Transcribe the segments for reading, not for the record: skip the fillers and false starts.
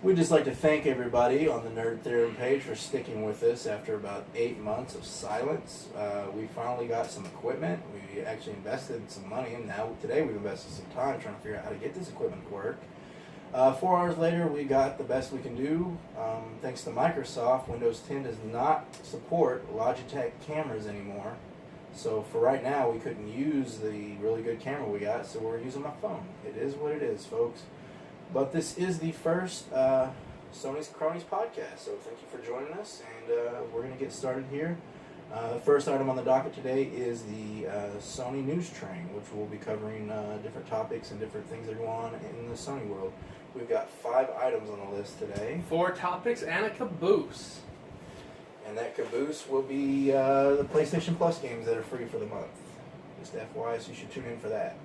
We'd just like to thank everybody on the Nerd Theorem page for sticking with us after about 8 months of silence. We finally got some equipment. We actually invested some money, and now today we've invested some time trying to figure out how to get this equipment to work. 4 hours later, we got the best we can do. Thanks to Microsoft, Windows 10 does not support Logitech cameras anymore. So for right now, we couldn't use the really good camera we got, so we're using my phone. It is what it is, folks. But this is the first Sony's Cronies podcast, so thank you for joining us, and we're going to get started here. The first item on the docket today is the Sony news train, which will be covering different topics and different things that go on in the Sony world. We've got 5 items on the list today. 4 topics and a caboose. And that caboose will be the PlayStation Plus games that are free for the month. Just FYI, so you should tune in for that.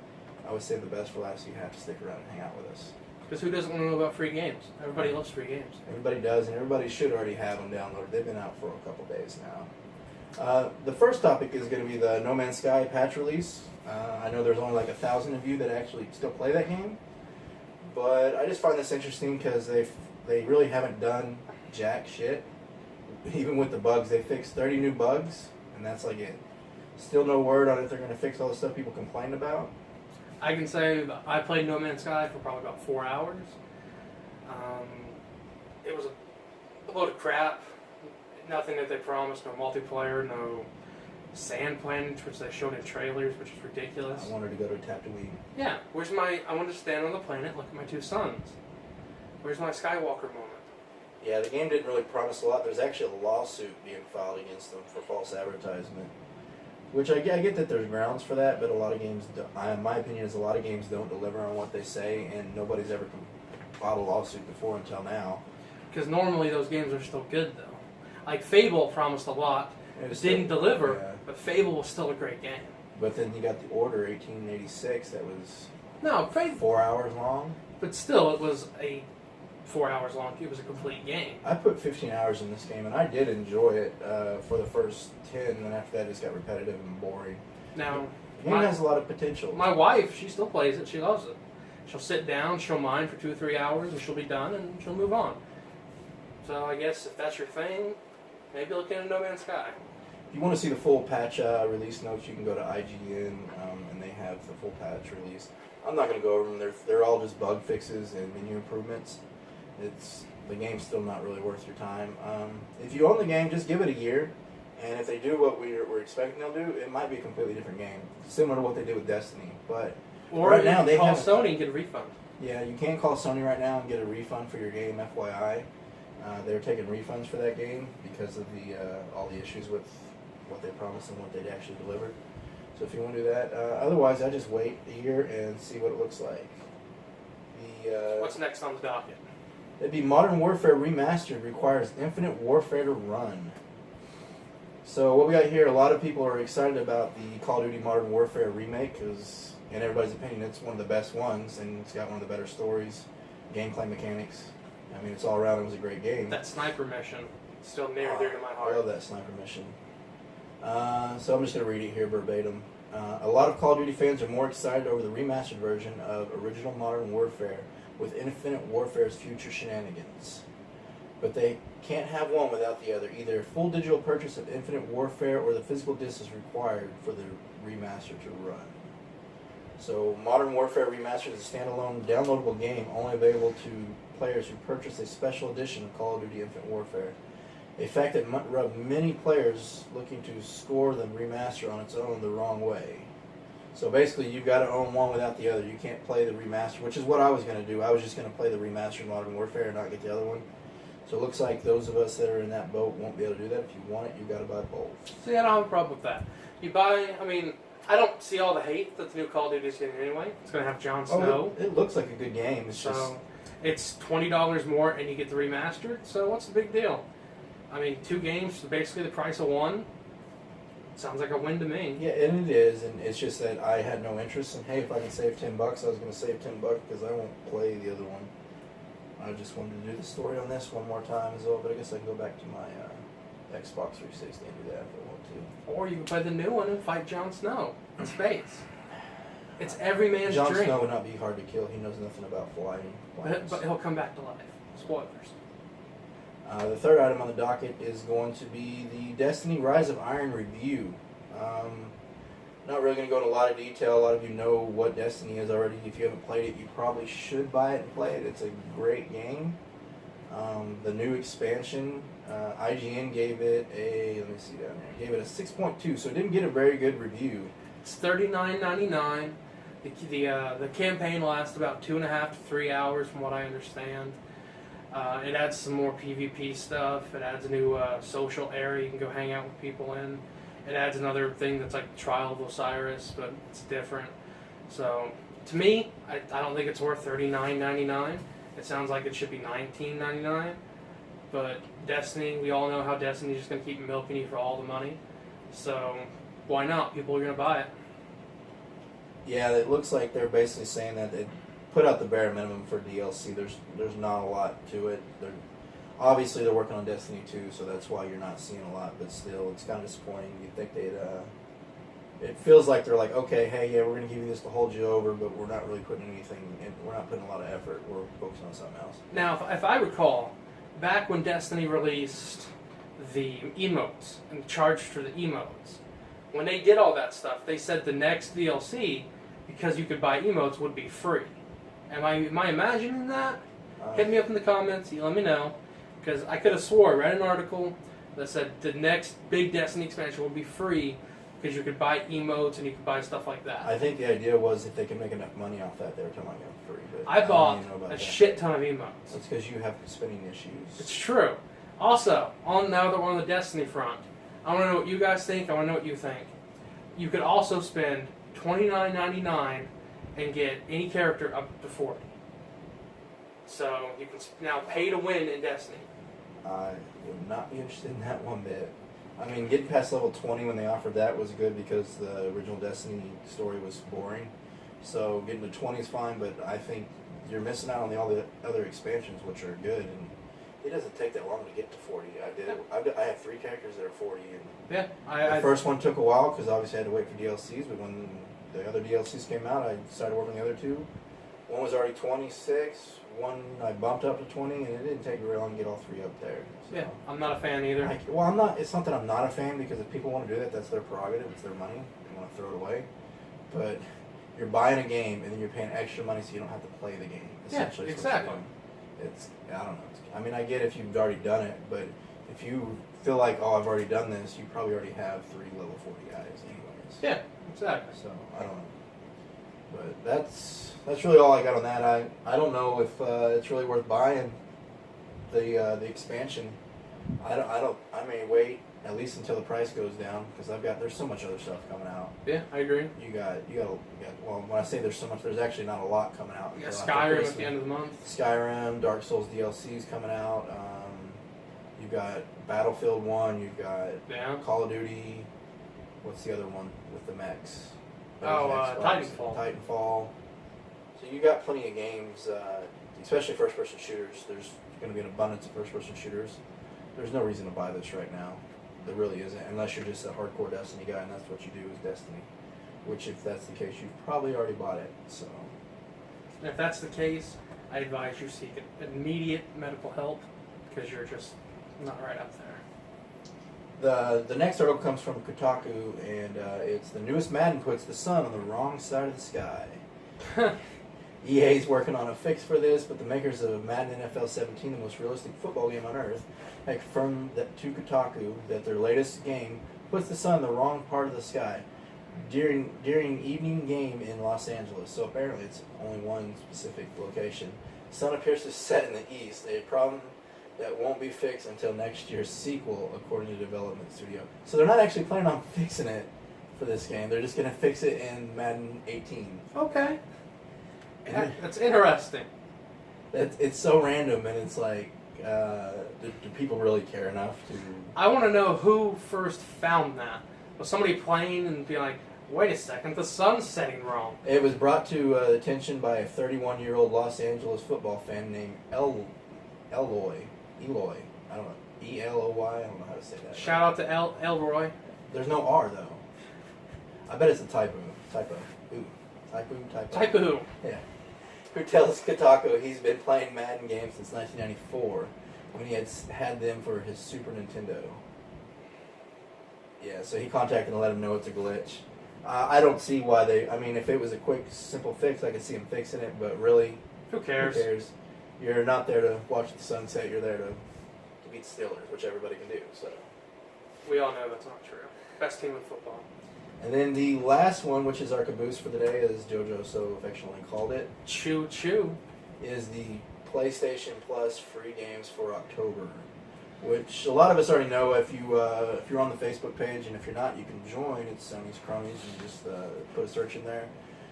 I always save the best for last, so you have to stick around and hang out with us. Because who doesn't want to know about free games? Everybody loves free games. Everybody does, and everybody should already have them downloaded. They've been out for a couple days now. The first topic is going to be the No Man's Sky patch release. I know there's only like 1,000 of you that actually still play that game, but I just find this interesting because they really haven't done jack shit. Even with the bugs, they fixed 30 new bugs, and that's like it. Still no word on if they're going to fix all the stuff people complained about. I can say that I played No Man's Sky for probably about 4 hours. It was a load of crap. Nothing that they promised. No multiplayer, no sand planets, which they showed in trailers, which is ridiculous. I wanted to go to Tatooine. Yeah, I wanted to stand on the planet, look at my 2 sons. Where's my Skywalker moment? Yeah, the game didn't really promise a lot. There's actually a lawsuit being filed against them for false advertisement. Which I get that there's grounds for that, but a lot of games, my opinion is a lot of games don't deliver on what they say, and nobody's ever filed a lawsuit before until now. Because normally those games are still good, though. Like Fable promised a lot, but didn't deliver, yeah. But Fable was still a great game. But then you got the Order 1886 that was No, 4 hours long. But still, it was a 4 hours long. It was a complete game. I put 15 hours in this game, and I did enjoy it for the first 10, and then after that it just got repetitive and boring. Now, the game has a lot of potential. My wife, she still plays it. She loves it. She'll sit down, she'll mine for 2 or 3 hours, and she'll be done, and she'll move on. So I guess if that's your thing, maybe look into No Man's Sky. If you want to see the full patch release notes, you can go to IGN, and they have the full patch release. I'm not going to go over them. They're all just bug fixes and menu improvements. The game's still not really worth your time. If you own the game, just give it a year, and if they do what we're expecting they'll do, it might be a completely different game, similar to what they did with Destiny. But or right now they call Sony and get a refund. Yeah, you can call Sony right now and get a refund for your game. FYI, they're taking refunds for that game because of all the issues with what they promised and what they actually delivered. So if you want to do that, otherwise I just wait a year and see what it looks like. What's next on the docket? It'd be Modern Warfare Remastered requires Infinite Warfare to run. So what we got here, a lot of people are excited about the Call of Duty Modern Warfare remake because, in everybody's opinion, it's one of the best ones, and it's got one of the better stories, gameplay mechanics. I mean, it's all around. It was a great game. That sniper mission, still near and dear to my heart. I love that sniper mission. So I'm just going to read it here verbatim. A lot of Call of Duty fans are more excited over the remastered version of original Modern Warfare with Infinite Warfare's future shenanigans. But they can't have one without the other. Either a full digital purchase of Infinite Warfare or the physical disc is required for the remaster to run. So Modern Warfare Remastered is a standalone downloadable game only available to players who purchase a special edition of Call of Duty Infinite Warfare. A fact that might rub many players looking to score the remaster on its own the wrong way. So basically, you've got to own one without the other. You can't play the remaster, which is what I was going to do. I was just going to play the remastered Modern Warfare and not get the other one. So it looks like those of us that are in that boat won't be able to do that. If you want it, you've got to buy both. See, I don't have a problem with that. You buy, I don't see all the hate that the new Call of Duty is getting anyway. It's going to have Jon Snow. It looks like a good game. It's $20 more and you get the remastered, so what's the big deal? 2 games for basically the price of one. Sounds like a win to me. Yeah, and it is, and it's just that I had no interest in, hey, if I can save $10, I was going to save $10 because I won't play the other one. I just wanted to do the story on this one more time as well, but I guess I can go back to my Xbox 360 and do that if I want to. Or you can play the new one and fight Jon Snow in space. It's every man's dream. Jon Snow would not be hard to kill. He knows nothing about flying. But he'll come back to life. Spoilers. The third item on the docket is going to be the Destiny Rise of Iron review. Not really going to go into a lot of detail. A lot of you know what Destiny is already. If you haven't played it, you probably should buy it and play it. It's a great game. The new expansion, IGN gave it a, let me see down there, gave it a 6.2, so it didn't get a very good review. It's $39.99. The campaign lasts about 2.5 to 3 hours, from what I understand. It adds some more PvP stuff. It adds a new social area you can go hang out with people in. It adds another thing that's like Trial of Osiris, but it's different. So, to me, I don't think it's worth $39.99. It sounds like it should be $19.99. But Destiny, we all know how Destiny's just going to keep milking you for all the money. So, why not? People are going to buy it. Yeah, it looks like they're basically saying that they put out the bare minimum for DLC. There's not a lot to it. Obviously, they're working on Destiny 2, so that's why you're not seeing a lot. But still, it's kind of disappointing. You'd think they'd... It feels like they're like, okay, hey, yeah, we're going to give you this to hold you over, but we're not really putting anything in. We're not putting a lot of effort. We're focusing on something else. Now, if I recall, back when Destiny released the emotes and charged for the emotes, when they did all that stuff, they said the next DLC, because you could buy emotes, would be free. Am I imagining that? Hit me up in the comments. You let me know. Because I could have swore I read an article that said the next big Destiny expansion will be free because you could buy emotes and you could buy stuff like that. I think the idea was if they could make enough money off that, they were talking about going free. But I bought don't even know about a that. shit ton of emotes. That's because you have spending issues. It's true. Also, now that we're on the Destiny front, I want to know what you guys think. I want to know what you think. You could also spend $29.99 and get any character up to 40. So you can now pay to win in Destiny. I would not be interested in that one bit. I mean, getting past level 20 when they offered that was good because the original Destiny story was boring. So getting to 20 is fine, but I think you're missing out on all the other expansions, which are good. And it doesn't take that long to get to 40. I have 3 characters that are 40. And yeah, the first one took a while because obviously I had to wait for DLCs, but when the other DLCs came out, I started working on the other 2. One was already 26. One I bumped up to 20, and it didn't take very long to get all 3 up there. So. Yeah, I'm not a fan either. I'm not. It's not that I'm not a fan because if people want to do that, that's their prerogative. It's their money. They want to throw it away. But you're buying a game, and then you're paying extra money so you don't have to play the game. Essentially, yeah, exactly. I don't know. I mean, I get if you've already done it, but if you feel like, oh, I've already done this, you probably already have 3 level 40 guys anyways. Yeah, exactly. So I don't know. But that's really all I got on that. I don't know if it's really worth buying the expansion. I may wait at least until the price goes down because there's so much other stuff coming out. Yeah, I agree. You got well, when I say there's so much, there's actually not a lot coming out. You got Skyrim at the end of the month. Skyrim, Dark Souls DLCs coming out. You've got Battlefield 1. You've got Call of Duty. What's the other one with the mechs? Titanfall. So you got plenty of games, especially first-person shooters. There's going to be an abundance of first-person shooters. There's no reason to buy this right now. There really isn't, unless you're just a hardcore Destiny guy, and that's what you do is Destiny. Which, if that's the case, you've probably already bought it. So, and if that's the case, I advise you seek immediate medical help because you're just not right up there. The next article comes from Kotaku, and it's the newest Madden puts the sun on the wrong side of the sky. EA's working on a fix for this, but the makers of Madden NFL 17, the most realistic football game on Earth, have confirmed to Kotaku that their latest game puts the sun in the wrong part of the sky during evening game in Los Angeles. So apparently it's only one specific location. The sun appears to set in the east, a problem that won't be fixed until next year's sequel, according to the development studio. So they're not actually planning on fixing it for this game. They're just going to fix it in Madden 18. Okay. That's interesting. It's so random, and it's like, do people really care enough to... I want to know who first found that. Was somebody playing and be like, wait a second, the sun's setting wrong? It was brought to attention by a 31-year-old Los Angeles football fan named Eloy. I don't know. E-L-O-Y? I don't know how to say that. Shout out to Elroy. There's no R, though. I bet it's a typo. Typo. Yeah. who tells Kotaku he's been playing Madden games since 1994 when he had them for his Super Nintendo. Yeah, so he contacted and let him know it's a glitch. I don't see why they... I mean, if it was a quick, simple fix, I could see him fixing it, but really... Who cares? Who cares? You're not there to watch the sunset, you're there to beat the Steelers, which everybody can do, so... We all know that's not true. Best team in football. And then the last one, which is our caboose for the day, as JoJo so affectionately called it, Choo choo. is the PlayStation Plus free games for October, which a lot of us already know. If you're on the Facebook page, and if you're not, you can join. It's Sony's Cronies. You just put a search in there,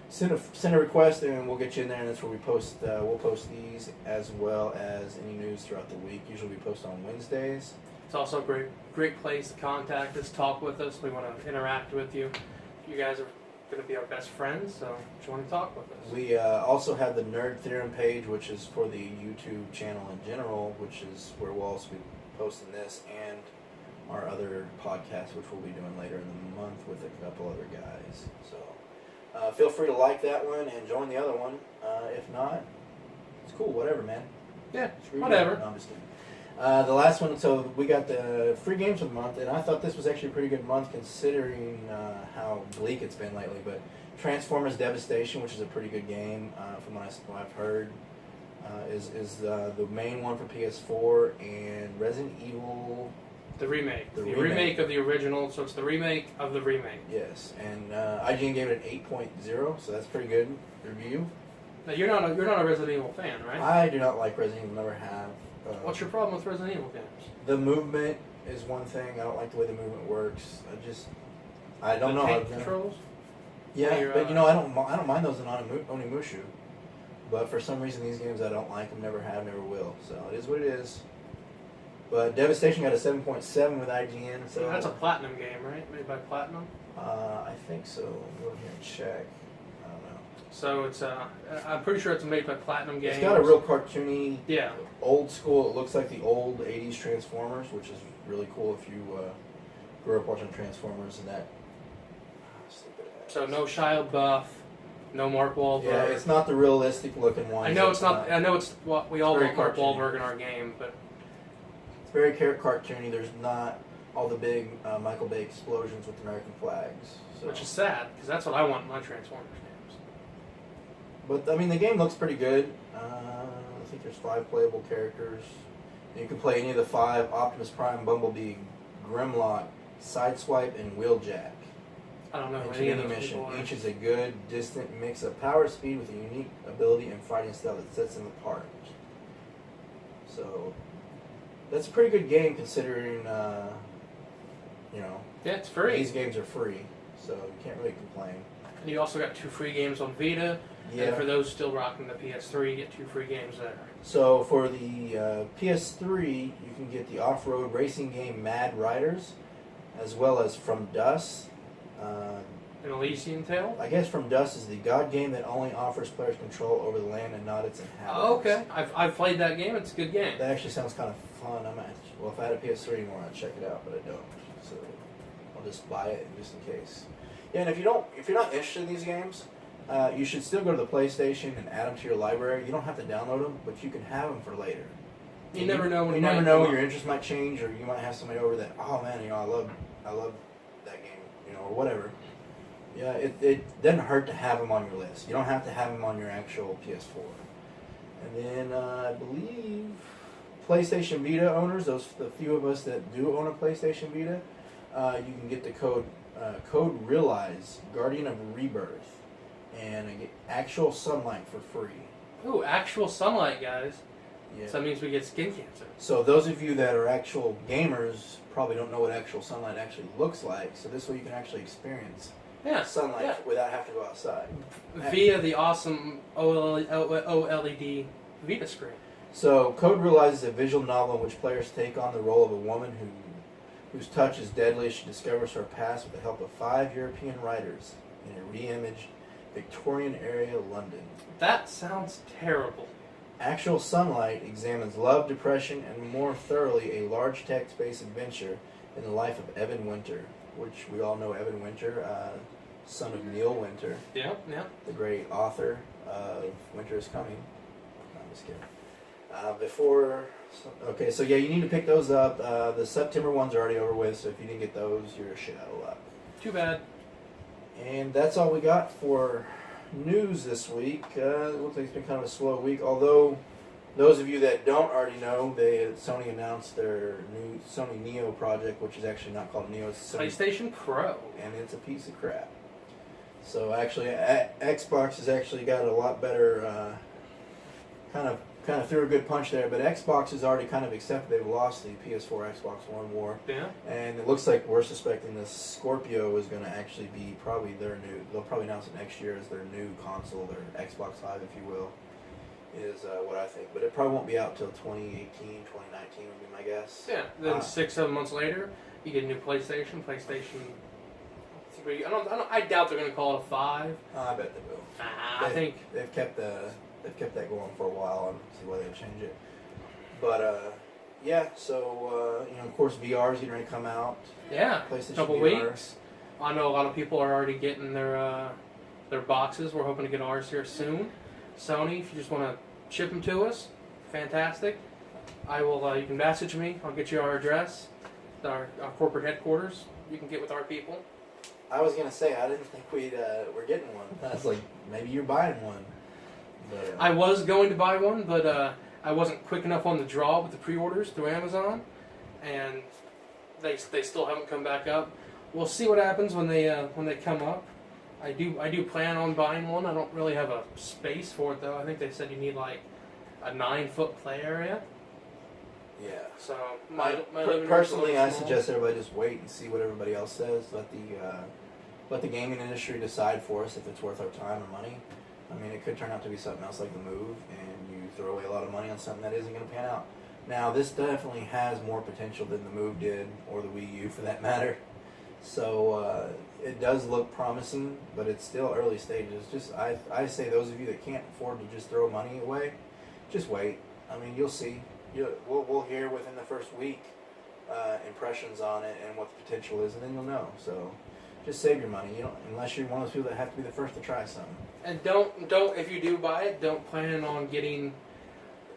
send a request, and we'll get you in there. And that's where we post. We'll post these as well as any news throughout the week. Usually we post on Wednesdays. It's also a great place to contact us, talk with us. We want to interact with you. You guys are going to be our best friends, so join and talk with us. We also have the Nerd Theorem page, which is for the YouTube channel in general, which is where we'll also be posting this and our other podcasts, which we'll be doing later in the month with a couple other guys. So feel free to like that one and join the other one. If not, it's cool, whatever, man. Yeah, Screw whatever. You. No, I'm just kidding. The last one, so we got the free games of the month, and I thought this was actually a pretty good month considering how bleak it's been lately. But Transformers Devastation, which is a pretty good game from what I've heard, is the main one for PS4, and Resident Evil... The remake. The remake of the original, so it's the remake of the remake. Yes, and IGN gave it an 8.0, so that's pretty good review. Now, you're not a Resident Evil fan, right? I do not like Resident Evil, never have. What's your problem with Resident Evil games? The movement is one thing. I don't like the way the movement works. I don't know. Tank controls? Yeah, but I don't mind those in Onimushu. But for some reason, these games I don't like them. Never have, never will. So it is what it is. But Devastation got a 7.7 with IGN. So that's a Platinum game, right? Made by Platinum. I think so. Go here and check. I don't know. So it's I'm pretty sure it's made by Platinum Games. It's got a real cartoony, yeah, old school. It looks like the old '80s Transformers, which is really cool if you grew up watching Transformers and that. Stupid ass. So no Shia LaBeouf, no Mark Wahlberg. Yeah, it's not the realistic looking one. I know it's not. I know it's what we all want Mark cartoony. Wahlberg in our game, but it's very cartoony. There's not all the big Michael Bay explosions with American flags. So. Which is sad because that's what I want in my Transformers games. But I mean, the game looks pretty good. I think there's 5 playable characters. You can play any of the 5: Optimus Prime, Bumblebee, Grimlock, Sideswipe, and Wheeljack. I don't know. Into any mission. Each is a good, distant mix of power, speed with a unique ability and fighting style that sets them apart. So that's a pretty good game considering, Yeah, it's free. These games are free, so you can't really complain. And you also got 2 free games on Vita. Yeah. And for those still rocking the PS3, you get 2 free games there. So for the PS3, you can get the off-road racing game Mad Riders, as well as From Dust. An Elysian Tale? I guess From Dust is the god game that only offers players control over the land and not its inhabitants. Oh, okay. I've played that game. It's a good game. That actually sounds kind of fun. If I had a PS3 anymore, I'd check it out, but I don't. So I'll just buy it just in case. Yeah, and if you're not interested in these games, you should still go to the PlayStation and add them to your library. You don't have to download them, but you can have them for later. You never know when your interest might change, or you might have somebody over that. Oh man, I love that game, or whatever. Yeah, it doesn't hurt to have them on your list. You don't have to have them on your actual PS4. And then I believe PlayStation Vita owners, the few of us that do own a PlayStation Vita, you can get the code Realize Guardian of Rebirth and actual sunlight for free. Ooh, actual sunlight, guys. Yeah. So that means we get skin cancer. So those of you that are actual gamers probably don't know what actual sunlight actually looks like. So this way you can actually experience sunlight without having to go outside. Via the awesome OLED Vita screen. So Code Realize is a visual novel in which players take on the role of a woman whose touch is deadly as she discovers her past with the help of 5 European writers in a re-imaged Victorian-area London. That sounds terrible. Actual Sunlight examines love, depression, and more thoroughly a large text-based adventure in the life of Evan Winter, which we all know Evan Winter, son of Neil Winter. Yeah. The great author. of winter is coming. No, I'm just kidding. Okay, so yeah, you need to pick those up. The September ones are already over with, so if you didn't get those, you're shit out of luck. Too bad. And that's all we got for news this week. It looks like it's been kind of a slow week, although those of you that don't already know, Sony announced their new Sony Neo project, which is actually not called Neo, it's Sony, PlayStation Pro. and it's a piece of crap. So actually, Xbox has actually got a lot better, kind of threw a good punch there, but Xbox has already kind of accepted they've lost the PS4 Xbox One war. Yeah. And it looks like we're suspecting the Scorpio is going to actually be probably they'll probably announce it next year as their new console, their Xbox Live, if you will, is what I think. But it probably won't be out till 2018, 2019 would be my guess. Yeah. Then 6-7 months later, you get a new PlayStation. I doubt they're going to call it a 5. I bet they will. I think they've kept that going for a while. I don't see why they'd change it. But yeah, so of course VR is getting ready to come out. Yeah, PlayStation couple VR. weeks. I know a lot of people are already getting their boxes. We're hoping to get ours here soon. Sony, if you just want to ship them to us, fantastic. I will. You can message me. I'll get you our address, our corporate headquarters. You can get with our people. I was gonna say I didn't think we're getting one. I was like, maybe you're buying one. But, I was going to buy one, but I wasn't quick enough on the draw with the pre-orders through Amazon, and they still haven't come back up. We'll see what happens when they come up. I do plan on buying one. I don't really have a space for it though. I think they said you need like a 9-foot play area. Yeah. So personally, I suggest everybody just wait and see what everybody else says. Let the gaming industry decide for us if it's worth our time or money. I mean, it could turn out to be something else like the Move, and you throw away a lot of money on something that isn't going to pan out. Now, this definitely has more potential than the Move did, or the Wii U for that matter. So it does look promising, but it's still early stages. I say those of you that can't afford to just throw money away, just wait. I mean, you'll see. We'll hear within the first week impressions on it and what the potential is, and then you'll know. So just save your money. You don't, unless you're one of those people that have to be the first to try something. And don't if you do buy it, don't plan on getting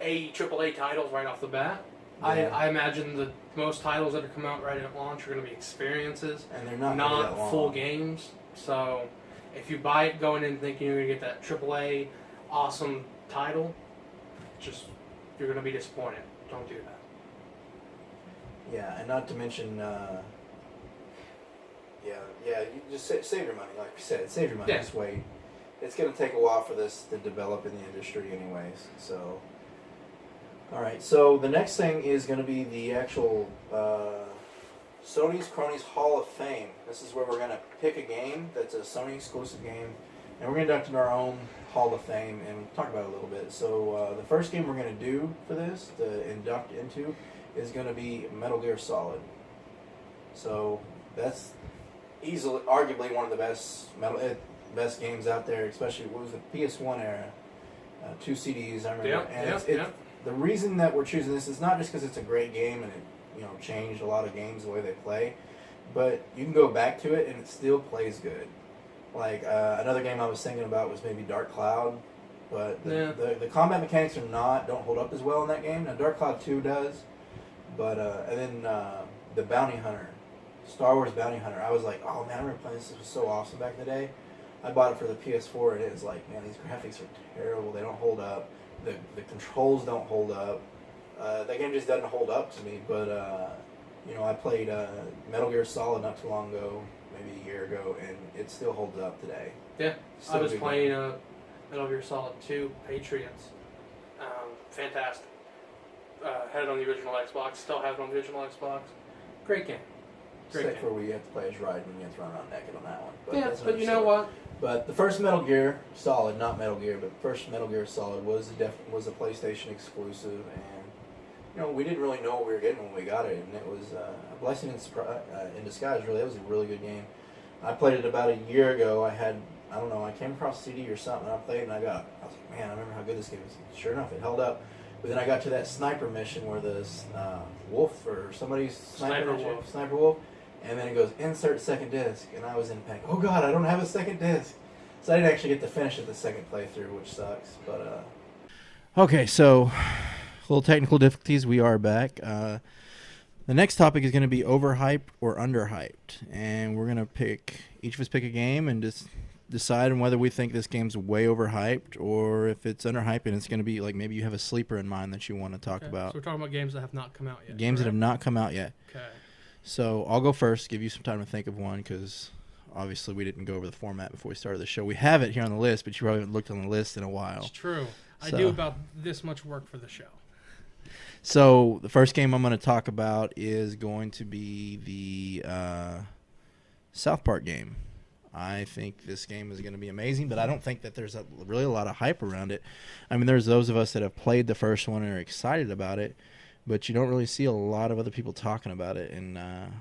AAA titles right off the bat. Yeah. I imagine the most titles that are come out right at launch are going to be experiences, and they're not full games. So if you buy it going in thinking you're going to get that AAA awesome title, you're going to be disappointed. Don't do that. Yeah, and not to mention, you just save your money, like you said. Save your money, Yeah. Just wait. It's going to take a while for this to develop in the industry anyways, so. Alright, so the next thing is going to be the actual Sony's Cronies Hall of Fame. This is where we're going to pick a game that's a Sony exclusive game, and we're going to induct in our own Hall of Fame and talk about it a little bit. So the first game we're going to do for this, to induct into, is going to be Metal Gear Solid. So that's easily, arguably one of the best games out there, especially what was the PS1 era. 2 CDs, I remember. The reason that we're choosing this is not just because it's a great game and it changed a lot of games the way they play, but you can go back to it and it still plays good. Like another game I was thinking about was maybe Dark Cloud, but the combat mechanics don't hold up as well in that game. Now Dark Cloud 2 does, but and then the Bounty Hunter, Star Wars Bounty Hunter. I was like, oh man, I remember playing this. This was so awesome back in the day. I bought it for the PS4 and it was like, man, these graphics are terrible. They don't hold up. The controls don't hold up. That game just doesn't hold up to me. But I played Metal Gear Solid not too long ago, maybe a year ago, and it still holds up today. Yeah, I was playing Metal Gear Solid 2 Patriots. Fantastic. Had it on the original Xbox. Still have it on the original Xbox. Great game. Except for where you have to play as Raiden and you have to run around naked on that one. But you know what? But the first Metal Gear Solid, not Metal Gear, but the first Metal Gear Solid was a PlayStation exclusive, and we didn't really know what we were getting when we got it, and it was a blessing in disguise. Really, it was a really good game. I played it about a year ago. I came across a CD or something, and I played it, and I was like, man, I remember how good this game was. And sure enough, it held up. But then I got to that sniper mission where the wolf or somebody's Sniper Wolf. And then it goes, insert second disc. And I was in panic. Oh, God, I don't have a second disc. So I didn't actually get to finish it the second playthrough, which sucks. But Okay, so little technical difficulties. We are back. The next topic is going to be overhyped or underhyped, and we're going to each of us pick a game and just decide on whether we think this game's way overhyped or if it's underhyped, and it's going to be like maybe you have a sleeper in mind that you want to talk about. So we're talking about games that have not come out yet. Games that have not come out yet. Okay. So I'll go first, give you some time to think of one, because obviously we didn't go over the format before we started the show. We have it here on the list, but you probably haven't looked on the list in a while. It's true. I So- do about this much work for the show. So the first game I'm going to talk about is going to be the South Park game. I think this game is going to be amazing, but I don't think that there's really a lot of hype around it. I mean, there's those of us that have played the first one and are excited about it, but you don't really see a lot of other people talking about it, and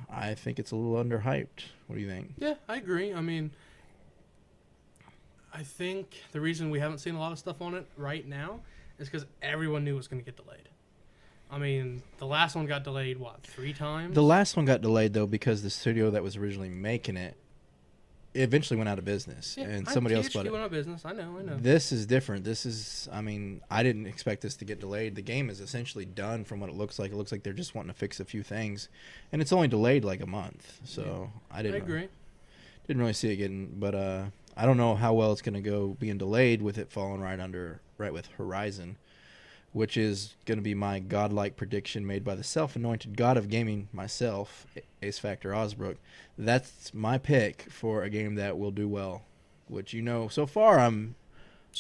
I think it's a little underhyped. What do you think? Yeah, I agree. I mean, I think the reason we haven't seen a lot of stuff on it right now is because everyone knew it was going to get delayed. I mean, the last one got delayed, 3 times? The last one got delayed, though, because the studio that was originally making it eventually went out of business, Yeah, and somebody else bought it. went out of business. I know. This is different. This is, I mean, I didn't expect this to get delayed. The game is essentially done from what it looks like. It looks like they're just wanting to fix a few things, and it's only delayed like a month. So I agree. Didn't really see it getting, but I don't know how well it's going to go being delayed with it falling right with Horizon, which is going to be my godlike prediction made by the self-anointed god of gaming myself, Ace Factor Osbrook. That's my pick for a game that will do well, which, so far I'm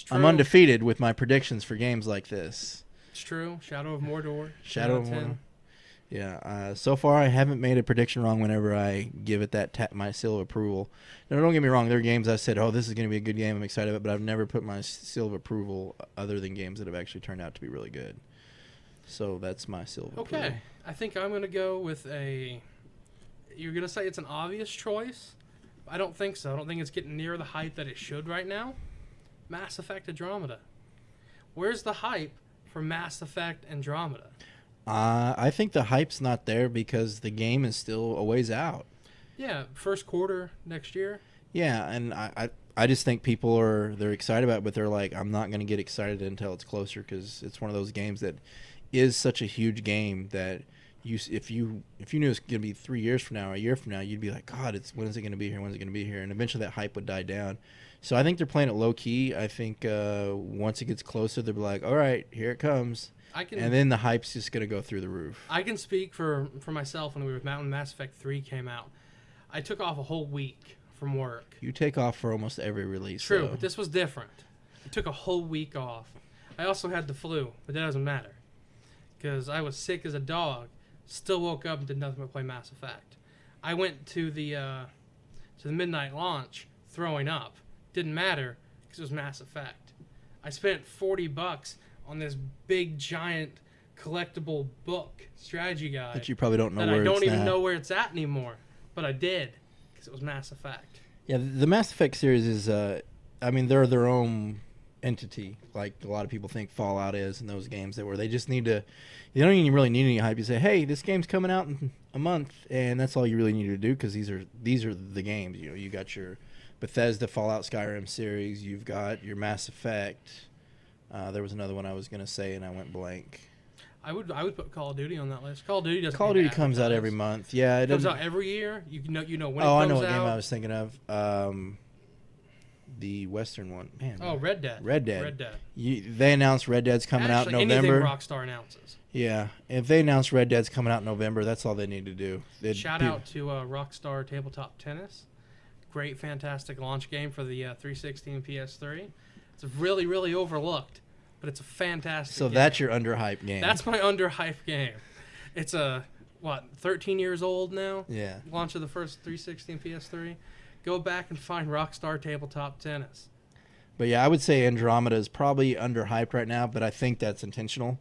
undefeated with my predictions for games like this. It's true. Shadow of Mordor. Shadow of Mordor. Yeah. So far I haven't made a prediction wrong whenever I give it that my seal of approval. Now, don't get me wrong. There are games I said, this is going to be a good game. I'm excited about it, but I've never put my seal of approval other than games that have actually turned out to be really good. So that's my seal of approval. Okay. I think I'm going to go with you're going to say it's an obvious choice? I don't think so. I don't think it's getting near the hype that it should right now. Mass Effect Andromeda. Where's the hype for Mass Effect Andromeda? I think the hype's not there because the game is still a ways out. Yeah, first quarter next year. Yeah, and I just think people they're excited about it, but they're like, I'm not going to get excited until it's closer, because it's one of those games that is such a huge game that if you knew it's going to be 3 years from now or a year from now, you'd be like, God, when is it going to be here? When is it going to be here? And eventually that hype would die down. So I think they're playing it low key. I think once it gets closer, they'll be like, all right, here it comes. And then the hype's just going to go through the roof. I can speak for myself when Mass Effect 3 came out. I took off a whole week from work. You take off for almost every release. True, but this was different. I took a whole week off. I also had the flu, but that doesn't matter, because I was sick as a dog. Still woke up and did nothing but play Mass Effect. I went to the midnight launch throwing up. Didn't matter because it was Mass Effect. I spent $40 on this big giant collectible book strategy guide that you probably don't know that where I don't it's even at. know where it's at anymore, but I did because it was Mass Effect. Yeah, the Mass Effect series is, they're their own entity, like a lot of people think Fallout is, in those games where they just need to, you don't even really need any hype. You say, hey, this game's coming out in a month, and that's all you really need to do, because these are the games. You got your Bethesda Fallout Skyrim series, you've got your Mass Effect. There was another one I was going to say, and I went blank. I would put Call of Duty on that list. Call of Duty doesn't. Call of Duty comes out every month. Yeah, it comes out every year. You know when it comes out. Oh, I know what game I was thinking of. The Western one. Man. Oh, Red Dead. Red Dead. They announced Red Dead's coming out in November. Anything Rockstar announces. Yeah, if they announce Red Dead's coming out in November, that's all they need to do. Shout out to Rockstar Tabletop Tennis. Great, fantastic launch game for the 360 and PS3. It's really, really overlooked, but it's a fantastic game. That's your underhyped game. That's my underhyped game. It's 13 years old now? Yeah. Launch of the first 360 and PS3. Go back and find Rockstar Tabletop Tennis. But yeah, I would say Andromeda is probably underhyped right now, but I think that's intentional.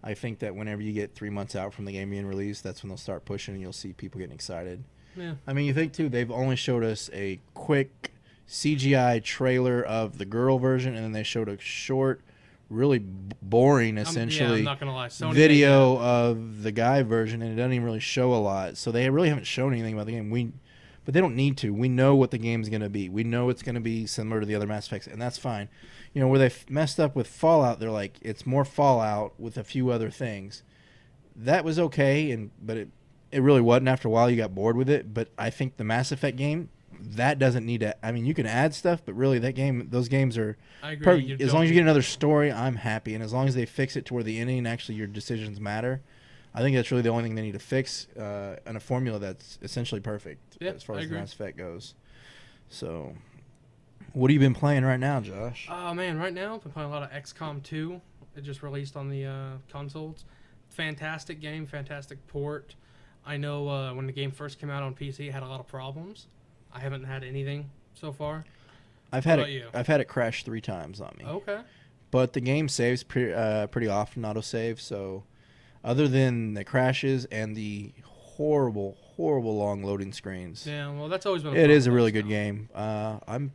I think that whenever you get 3 months out from the game being released, that's when they'll start pushing and you'll see people getting excited. Yeah. I mean, you think, too, they've only showed us a quick CGI trailer of the girl version, and then they showed a short, really boring, essentially, I'm not gonna lie. Sony video of the guy version, and it doesn't even really show a lot. So they really haven't shown anything about the game. but they don't need to. We know what the game's going to be. We know it's going to be similar to the other Mass Effects, and that's fine. You know, where they messed up with Fallout, they're like, it's more Fallout with a few other things. That was okay, but it really wasn't. After a while, you got bored with it. But I think the Mass Effect game, that doesn't need to. I mean, you can add stuff, but really, those games are. I agree. Perfect. As long as you get another story, I'm happy, and as long as they fix it to where the ending actually your decisions matter, I think that's really the only thing they need to fix, and a formula that's essentially perfect as far as the Mass Effect goes. So, what have you been playing right now, Josh? Oh man, right now I've been playing a lot of XCOM 2. It just released on the consoles. Fantastic game, fantastic port. I know when the game first came out on PC, it had a lot of problems. I haven't had anything so far. I've had it crash 3 times on me. Okay. But the game saves pretty often, autosave. So, other than the crashes and the horrible long loading screens. Yeah, well, that's always been. It is a really good game. I'm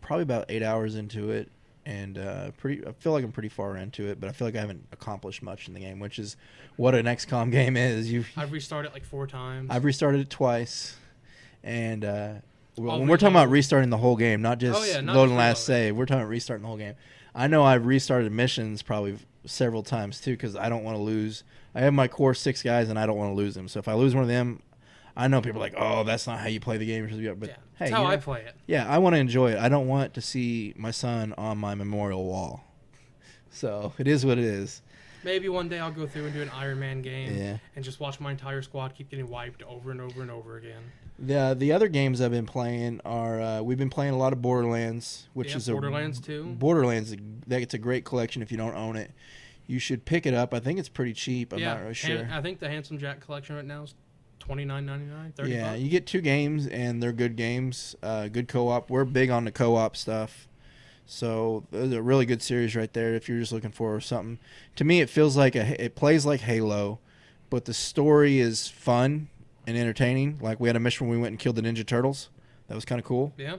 probably about 8 hours into it, and I feel like I'm pretty far into it, but I feel like I haven't accomplished much in the game, which is what an XCOM game is. I've restarted like 4 times. I've restarted it twice, and when we're talking about restarting the whole game, not just loading last save, we're talking about restarting the whole game. I know I've restarted missions probably several times too, because I don't want to lose. I have my core 6 guys, and I don't want to lose them. So if I lose one of them, I know people are like, "Oh, that's not how you play the game." But hey, that's how I play it. Yeah, I want to enjoy it. I don't want to see my son on my memorial wall. So it is what it is. Maybe one day I'll go through and do an Iron Man game and just watch my entire squad keep getting wiped over and over and over again. The other games I've been playing are we've been playing a lot of Borderlands, which is Borderlands 2. Borderlands, it's a great collection. If you don't own it, you should pick it up. I think it's pretty cheap. I'm not really sure. I think the Handsome Jack collection right now is $29.99, $30. Yeah, you get 2 games, and they're good games. Good co-op. We're big on the co-op stuff. So there's a really good series right there if you're just looking for something. To me, it feels like it plays like Halo, but the story is fun and entertaining. Like we had a mission where we went and killed the Ninja Turtles. That was kind of cool. Yeah.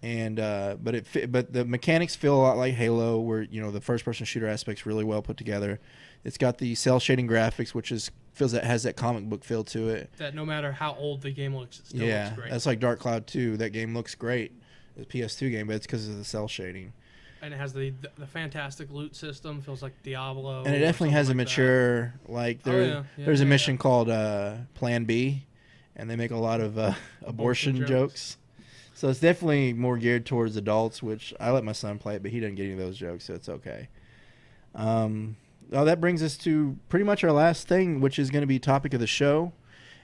And but the mechanics feel a lot like Halo, where the first-person shooter aspect's really well put together. It's got the cell shading graphics, which has that comic book feel to it. That no matter how old the game looks, it still looks great. That's like Dark Cloud 2. That game looks great. The PS2 game, but it's because of the cell shading. And it has the fantastic loot system. Feels like Diablo. And it definitely has a mature there's a mission called Plan B, and they make a lot of abortion jokes. So it's definitely more geared towards adults, which I let my son play it, but he doesn't get any of those jokes, so it's okay. That brings us to pretty much our last thing, which is going to be topic of the show.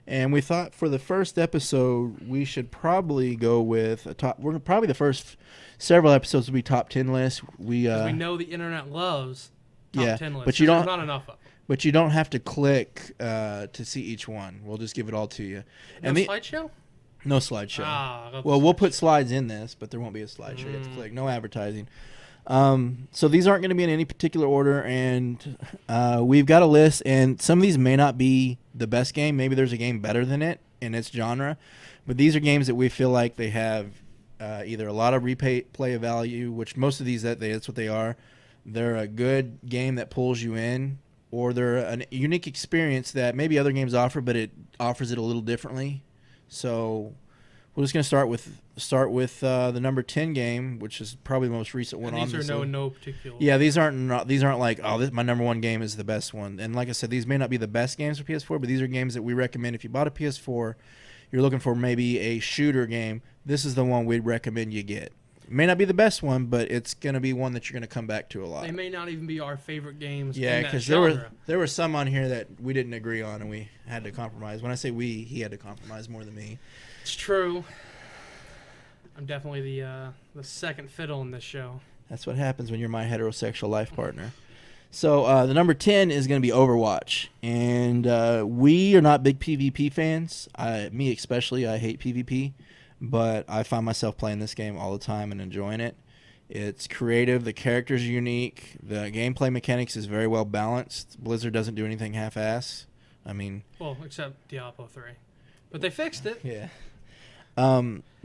And we thought for the first episode, we should probably go with probably the first several episodes will be top 10 lists. We know the internet loves top 10 lists. But there's not enough of them. But you don't have to click to see each one. We'll just give it all to you. No slideshow? No slideshow. We'll put slides in this, but there won't be a slideshow. You have to click. No advertising. So these aren't going to be in any particular order, and we've got a list, and some of these may not be the best game. Maybe there's a game better than it in its genre, but these are games that we feel like they have either a lot of replay value, which most of these that's what they are. They're a good game that pulls you in, or they're a unique experience that maybe other games offer, but it offers it a little differently. So we're just going to start with the number 10 game, which is probably the most recent one. And these are no particular. Yeah, these aren't like my number 1 game is the best one. And like I said, these may not be the best games for PS4, but these are games that we recommend if you bought a PS4, you're looking for maybe a shooter game. This is the one we'd recommend you get. It may not be the best one, but it's going to be one that you're going to come back to a lot. They may not even be our favorite games. Yeah, because there were some on here that we didn't agree on, and we had to compromise. When I say we, he had to compromise more than me. It's true. I'm definitely the second fiddle in this show. That's what happens when you're my heterosexual life partner. So the number 10 is going to be Overwatch. And we are not big PvP fans. Me especially, I hate PvP. But I find myself playing this game all the time and enjoying it. It's creative. The characters are unique. The gameplay mechanics is very well balanced. Blizzard doesn't do anything half-ass. Well, except Diablo 3. But they fixed it. Yeah.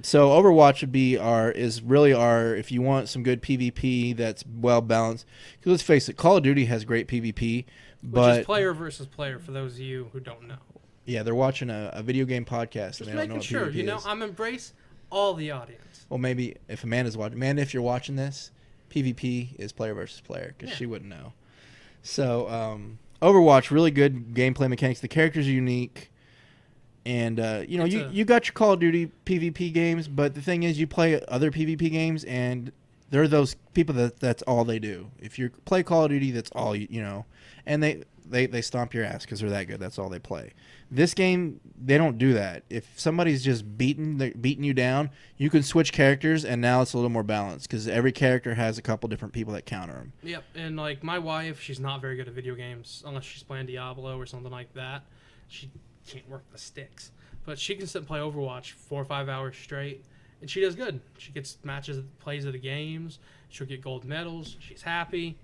So Overwatch would be if you want some good PvP that's well balanced. Because let's face it, Call of Duty has great PvP, but which is player versus player for those of you who don't know. Yeah, they're watching a video game podcast. Just and they don't know making what sure, PvP you know, is. I'm embrace all the audience. Well, maybe if Amanda's watching, Amanda, if you're watching this, PvP is player versus player because Yeah. she wouldn't know. So, Overwatch, really good gameplay mechanics. The characters are unique, and you know, you got your Call of Duty PvP games, but the thing is, you play other PvP games, and they're those people that's all they do. If you play Call of Duty, that's all you know, and they stomp your ass because they're that good. That's all they play. This game, they don't do that. If somebody's just beating you down, you can switch characters, and now it's a little more balanced because every character has a couple different people that counter them. Yep, and like my wife, she's not very good at video games unless she's playing Diablo or something like that. She can't work the sticks, but she can sit and play Overwatch 4 or 5 hours straight, and she does good. She gets matches, plays of the games. She'll get gold medals. She's happy.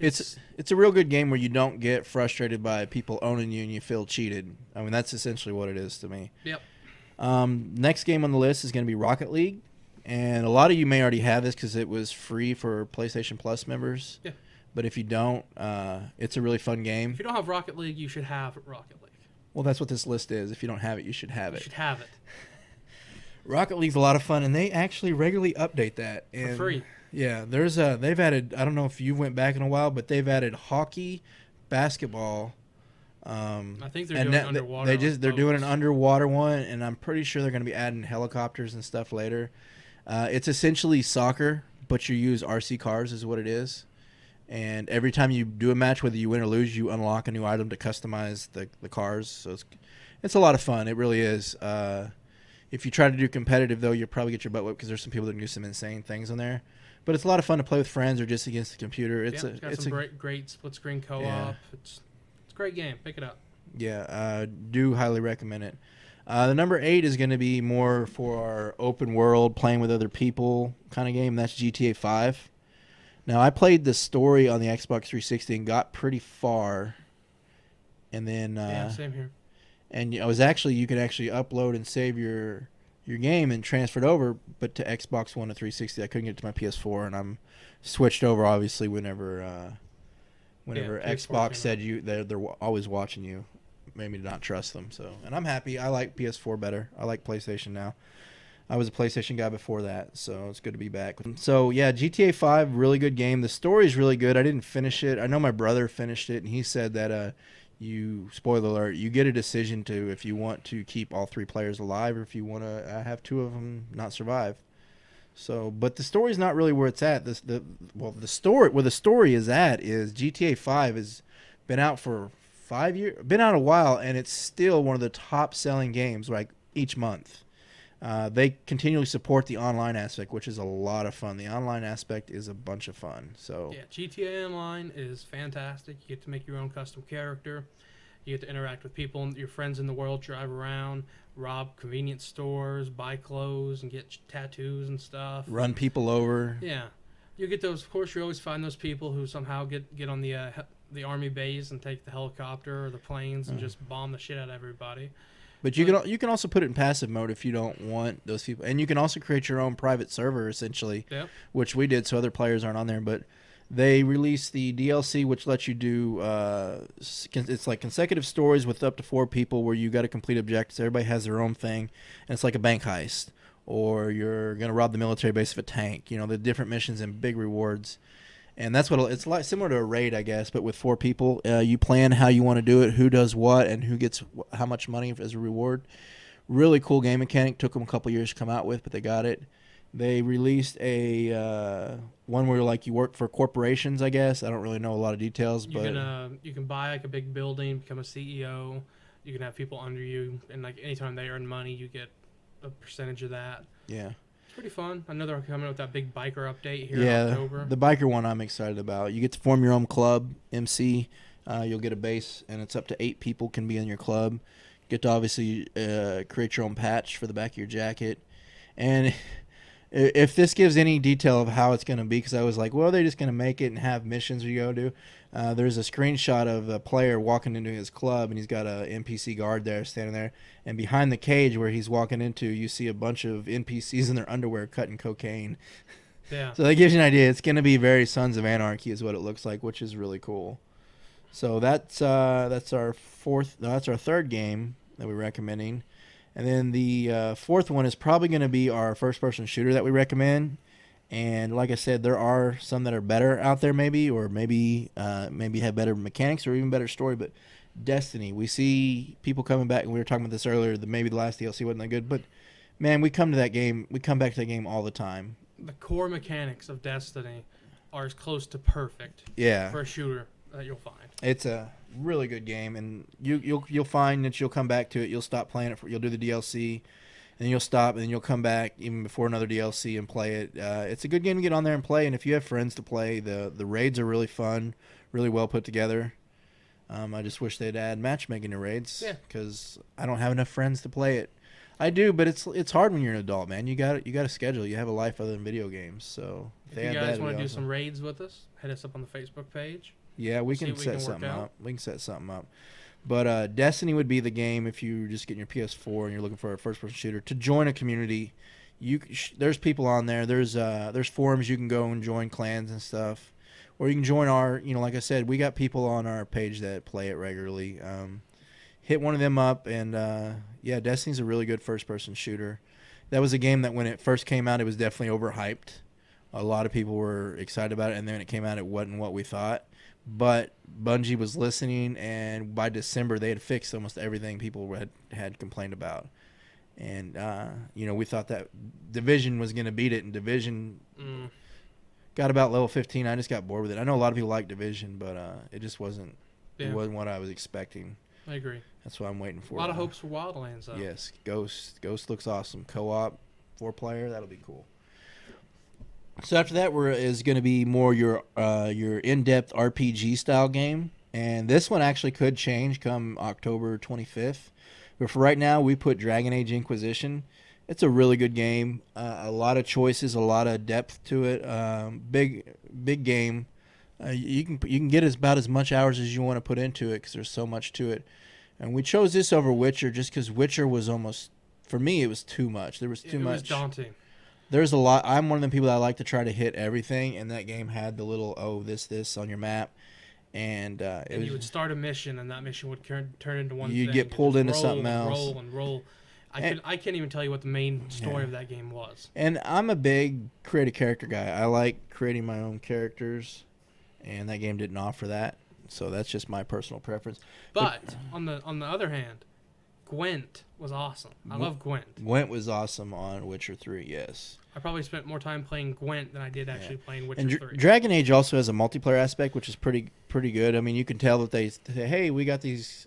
It's a real good game where you don't get frustrated by people owning you and you feel cheated. I mean, that's essentially what it is to me. Yep. Next game on the list is going to be Rocket League, and a lot of you may already have this because it was free for PlayStation Plus members. Yeah. But if you don't, it's a really fun game. If you don't have Rocket League, you should have Rocket League. Well, that's what this list is. If you don't have it, you should have You it. should have it. Rocket League's a lot of fun, and they actually regularly update that. And For free. Yeah, they've added, I don't know if you went back in a while, but they've added hockey, basketball. I think they're and doing underwater. they're doing an underwater one, and I'm pretty sure they're going to be adding helicopters and stuff later. It's essentially soccer, but you use RC cars is what it is. And every time you do a match, whether you win or lose, you unlock a new item to customize the cars. So it's a lot of fun. It really is. If you try to do competitive, though, you'll probably get your butt whipped because there's some people that can do some insane things on there. But it's a lot of fun to play with friends or just against the computer. It's got some great split screen co-op. Yeah. It's a great game. Pick it up. Yeah, do highly recommend it. The number 8 is going to be more for our open world, playing with other people kind of game. That's GTA 5. Now, I played the story on the Xbox 360 and got pretty far. And then Yeah, same here. and I was actually, you could actually upload and save your game and transfer it over, but to Xbox One to 360, I couldn't get it to my PS4, and I'm switched over obviously whenever PS4 Xbox came said they're always watching you, made me not trust them. So, and I'm happy. I like PS4 better. I like PlayStation now. I was a PlayStation guy before that, so it's good to be back. So yeah, GTA 5, really good game. The story's really good. I didn't finish it. I know my brother finished it, and he said that you, spoiler alert, you get a decision to if you want to keep all 3 players alive or if you want to have 2 of them not survive. So, but the story's not really where it's at. The story where the story is at is GTA 5 has been out for 5 years, been out a while, and it's still one of the top selling games like each month. They continually support the online aspect, which is a lot of fun. The online aspect is a bunch of fun. So Yeah, GTA Online is fantastic. You get to make your own custom character. You get to interact with people, your friends in the world, drive around, rob convenience stores, buy clothes, and get tattoos and stuff. run people over. Yeah. You get those, of course, you always find those people who somehow get on the army base and take the helicopter or the planes and just bomb the shit out of everybody. But you can also put it in passive mode if you don't want those people, and you can also create your own private server essentially, Yep. which we did, so other players aren't on there. But they released the DLC, which lets you do it's like consecutive stories with up to 4 people where you got to complete objectives. Everybody has their own thing, and it's like a bank heist, or you're gonna rob the military base of a tank. You know, the different missions and big rewards. And that's what it's like, similar to a raid, I guess, but with 4 people. You plan how you want to do it, who does what, and who gets how much money as a reward. Really cool game mechanic. Took them a couple years to come out with, but they got it. They released a one where like you work for corporations, I guess. I don't really know a lot of details, but You can buy like a big building, become a CEO. You can have people under you, and like anytime they earn money, you get a percentage of that. yeah. Pretty fun. I know they're coming with that big biker update here Yeah, in October. the biker one I'm excited about. You get to form your own club, MC. You'll get a base, and it's up to 8 people can be in your club. You get to obviously create your own patch for the back of your jacket. And if this gives any detail of how it's going to be, because I was like, well, they're just going to make it and have missions you go do. There's a screenshot of a player walking into his club, and he's got a NPC guard there standing there. And behind the cage where he's walking into, you see a bunch of NPCs in their underwear cutting cocaine. Yeah. So that gives you an idea. It's going to be very Sons of Anarchy is what it looks like, which is really cool. So that's our third game. that we're recommending. And then the fourth one is probably going to be our first-person shooter that we recommend. And like I said, there are some that are better out there, maybe have better mechanics or even better story. But Destiny, we see people coming back, and we were talking about this earlier. That maybe the last DLC wasn't that good, but man, we come back to that game all the time. The core mechanics of Destiny are as close to perfect. Yeah. For a shooter that you'll find. It's a really good game, and you'll find that you'll come back to it. You'll stop playing it. You'll do the DLC, and then you'll stop, and then you'll come back even before another DLC and play it. It's a good game to get on there and play, and if you have friends to play, the raids are really fun, really well put together. I just wish they'd add matchmaking to raids, because I don't have enough friends to play it. I do, but it's hard when you're an adult, man. You got to schedule. You have a life other than video games, so if you guys want to do some raids with us, hit us up on the Facebook page. Yeah, we can set something up. We can set something up. But Destiny would be the game if you're just getting your PS4 and you're looking for a first-person shooter to join a community. There's people on there. There's forums you can go and join clans and stuff, or you can join our. Like I said, we got people on our page that play it regularly. Hit one of them up, and Destiny's a really good first-person shooter. That was a game that when it first came out, it was definitely overhyped. A lot of people were excited about it, and then when it came out, it wasn't what we thought. But Bungie was listening, and by December, they had fixed almost everything people had complained about. And, we thought that Division was going to beat it, and Division got about level 15. I just got bored with it. I know a lot of people like Division, but it just wasn't what I was expecting. I agree. That's what I'm waiting for. A lot of hopes for Wildlands, though. Yes, Ghost looks awesome. Co-op, 4-player, that'll be cool. So after that is going to be more your in-depth RPG style game, and this one actually could change come October 25th. But for right now, we put Dragon Age Inquisition. It's a really good game. A lot of choices, a lot of depth to it. Big game. You can get about as much hours as you want to put into it because there's so much to it. And we chose this over Witcher just because Witcher was almost, for me, it was too much. There was too much. It was daunting. There's a lot. I'm one of the people that like to try to hit everything, and that game had the little this on your map, and you would start a mission, and that mission would turn into one thing. You'd get pulled into something else. Roll. I can't even tell you what the main story of that game was. And I'm a big create a character guy. I like creating my own characters, and that game didn't offer that, so that's just my personal preference. But on the other hand, Gwent was awesome. I love Gwent. Gwent was awesome on Witcher 3, yes. I probably spent more time playing Gwent than I did actually playing Witcher and 3. Dragon Age also has a multiplayer aspect, which is pretty good. I mean, you can tell that they say, hey, we got this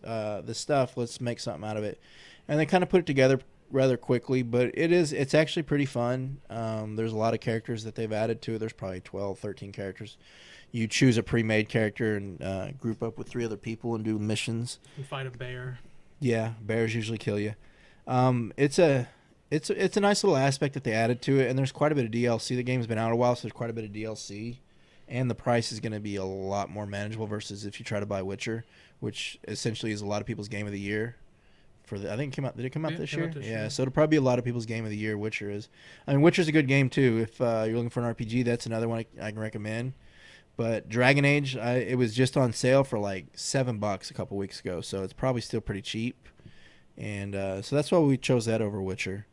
stuff, let's make something out of it. And they kind of put it together rather quickly, but it's actually pretty fun. There's a lot of characters that they've added to it. There's probably 12, 13 characters. You choose a pre-made character and group up with 3 other people and do missions. And fight a bear. Yeah, bears usually kill you. It's a nice little aspect that they added to it, and there's quite a bit of DLC. The game's been out a while, so there's quite a bit of DLC, and the price is going to be a lot more manageable versus if you try to buy Witcher, which essentially is a lot of people's game of the year. I think it came out. Did it come out this year? Yeah, so it'll probably be a lot of people's game of the year. Witcher is. I mean, Witcher's a good game too. If you're looking for an RPG, that's another one I can recommend. But Dragon Age, it was just on sale for like $7 a couple weeks ago, so it's probably still pretty cheap. And so that's why we chose that over Witcher.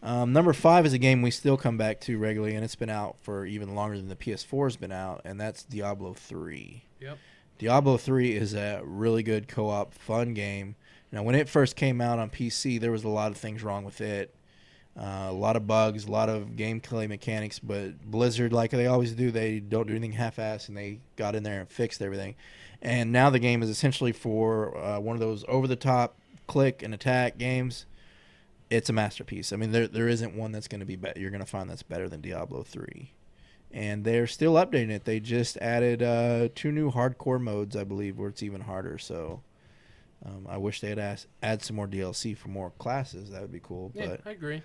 Number 5 is a game we still come back to regularly, and it's been out for even longer than the PS4 has been out, and that's Diablo 3. Yep. Diablo 3 is a really good co-op, fun game. Now, when it first came out on PC, there was a lot of things wrong with it. A lot of bugs, a lot of gameplay mechanics, but Blizzard, like they always do, they don't do anything half-assed, and they got in there and fixed everything. And now the game is essentially for one of those over-the-top click and attack games. It's a masterpiece. I mean, there isn't one that's going to be better. You're going to find that's better than Diablo 3. And they're still updating it. They just added 2 new hardcore modes, I believe, where it's even harder. So I wish they'd add some more DLC for more classes. That would be cool. Yeah, But I agree.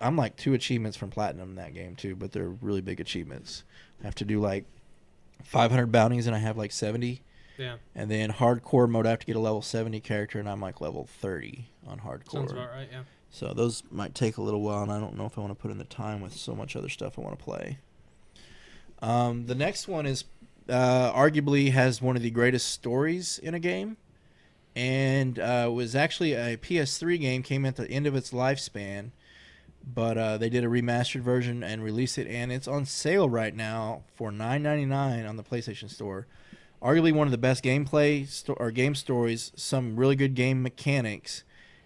I'm like 2 achievements from Platinum in that game too, but they're really big achievements. I have to do like 500 bounties and I have like 70. Yeah. And then hardcore mode I have to get a level 70 character and I'm like level 30 on hardcore. Sounds about right, yeah. So those might take a little while and I don't know if I want to put in the time with so much other stuff I want to play. The next one is arguably has one of the greatest stories in a game. and was actually a PS3 game. Came at the end of its lifespan, but they did a remastered version and released it, and it's on sale right now for $9.99 on the PlayStation Store. Arguably one of the best gameplay or game stories. Some really good game mechanics.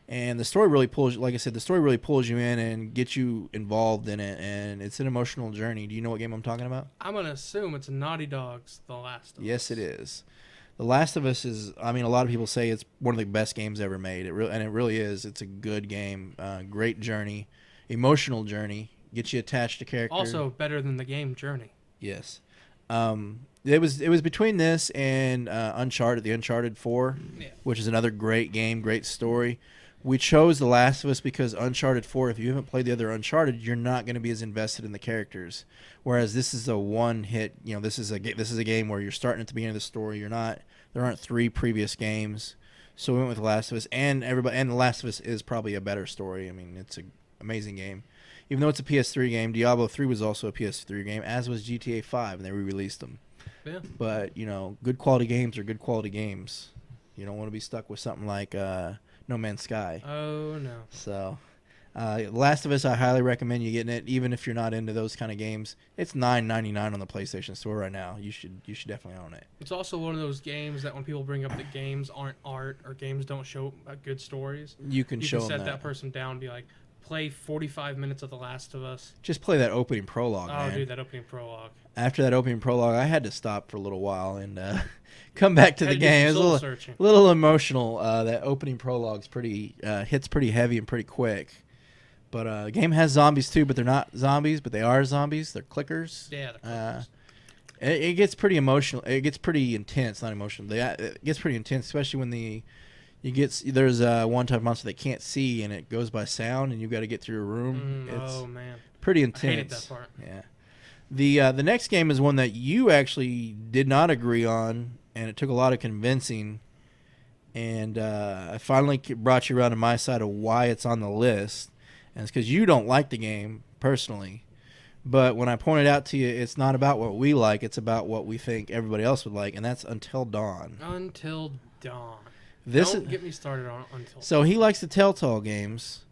And the story really pulls, like I said, the story really pulls you in and gets you involved in it, and it's an emotional journey. Do you know what game I'm talking about? I'm gonna assume it's Naughty Dog's The Last of Us. Yes, it is. The Last of Us is, I mean, a lot of people say it's one of the best games ever made. It really is. It's a good game, great journey, emotional journey, gets you attached to characters. Also better than the game Journey. Yes. It was between this and Uncharted, the Uncharted 4, which is another great game, great story. We chose The Last of Us because Uncharted 4, if you haven't played the other Uncharted, you're not going to be as invested in the characters. Whereas this is a one-hit, this is a game where you're starting at the beginning of the story. There aren't 3 previous games. So we went with The Last of Us, and The Last of Us is probably a better story. I mean, it's an amazing game. Even though it's a PS3 game, Diablo 3 was also a PS3 game, as was GTA 5, and they re-released them. Yeah. But, good quality games are good quality games. You don't want to be stuck with something like No Man's Sky. Oh, no. So, Last of Us, I highly recommend you getting it, even if you're not into those kind of games. It's $9.99 on the PlayStation Store right now. You should definitely own it. It's also one of those games that when people bring up that games aren't art or games don't show good stories, you can set that person down and be like, play 45 minutes of The Last of Us. Just play that opening prologue, man. Oh, dude, that opening prologue. After that opening prologue, I had to stop for a little while and come back to the game. It was a searching. little emotional. That opening prologue's hits pretty heavy and pretty quick. But the game has zombies too, but they're not zombies, but they are zombies. They're clickers. Yeah, they're clickers. It gets pretty emotional. It gets pretty intense, not emotional. It gets pretty intense, especially when there's one type of monster that can't see, and it goes by sound, and you've got to get through a room. Oh man, pretty intense. I hated that part. Yeah. The next game is one that you actually did not agree on, and it took a lot of convincing. And I finally brought you around to my side of why it's on the list, and it's because you don't like the game personally. But when I pointed out to you, it's not about what we like; it's about what we think everybody else would like, and that's Until Dawn. Until Dawn. Don't get me started on Until. So he likes the Telltale games,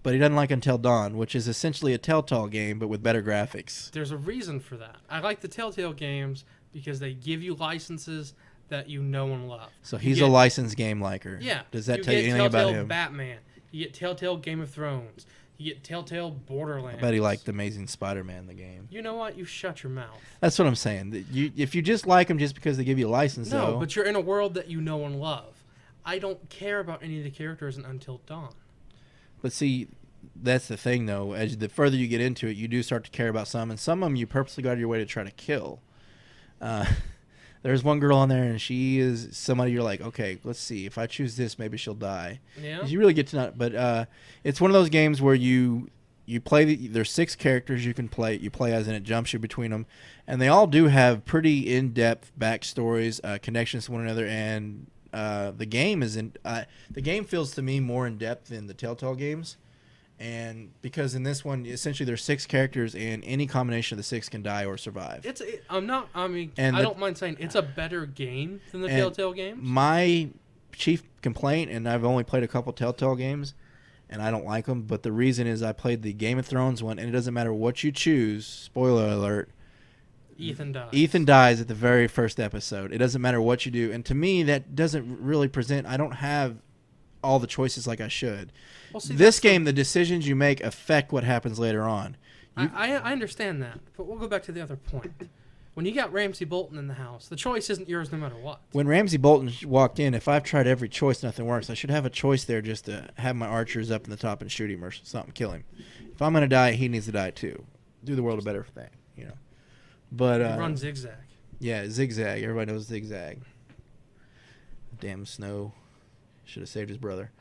but he doesn't like Until Dawn, which is essentially a Telltale game, but with better graphics. There's a reason for that. I like the Telltale games because they give you licenses that you know and love. So he's a licensed game liker. Yeah. Does that tell you anything about him? Batman. You get Telltale Game of Thrones. You get Telltale Borderlands. I bet he liked Amazing Spider-Man, the game. You know what? You shut your mouth. That's what I'm saying. If you just like them just because they give you a license, no, but you're in a world that you know and love. I don't care about any of the characters in Until Dawn. But see, that's the thing, though. As the further you get into it, you do start to care about some, and some of them you purposely go out of your way to try to kill. There's one girl on there, and she is somebody you're like, okay, let's see. If I choose this, maybe she'll die. Yeah. You really get to know. But it's one of those games where you play. There's 6 characters you can play. You play as, and it jumps you between them, and they all do have pretty in-depth backstories, connections to one another, and the game feels to me more in depth than the Telltale games. And because in this one, essentially there's 6 characters, and any combination of the 6 can die or survive. I don't mind saying it's a better game than the Telltale games. My chief complaint, and I've only played a couple Telltale games, and I don't like them, but the reason is I played the Game of Thrones one, and it doesn't matter what you choose, spoiler alert, Ethan dies. Ethan dies at the very first episode. It doesn't matter what you do. And to me, that doesn't really present, I don't have all the choices like I should. Well, see, this game, the decisions you make affect what happens later on. I understand that, but we'll go back to the other point. When you got Ramsay Bolton in the house, the choice isn't yours no matter what. When Ramsay Bolton walked in, if I've tried every choice, nothing works, I should have a choice there just to have my archers up in the top and shoot him or something, kill him. If I'm going to die, he needs to die too. Do the world a better thing, But run zigzag. Yeah, zigzag. Everybody knows zigzag. Damn Snow. Should have saved his brother.